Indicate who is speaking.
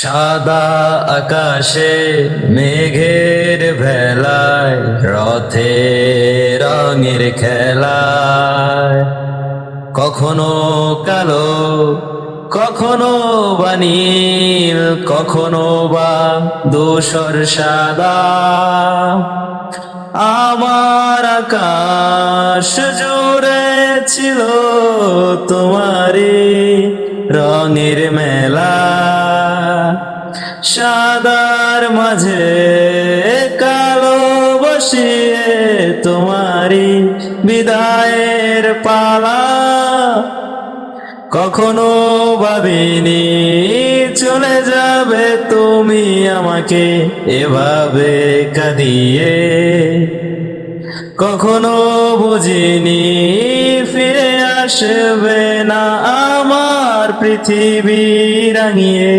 Speaker 1: সাদা আকাশে মেঘের ভেলায় রথে রঙের খেলায় কখনো কালো কখনো বা নীল কখনো বা ধূসর সাদা আমার আকাশ জুড়ে ছিল তোমারই রঙের মেলা সাদার মাঝে কালো বসিয়ে তোমারই বিদায়ের পালা কখনো ভাবিনি চলে যাবে তুমি আমাকে এভাবে কাঁদিয়ে কখনো বুঝিনি ফিরে আসবে না আমার পৃথিবী রাঙিয়ে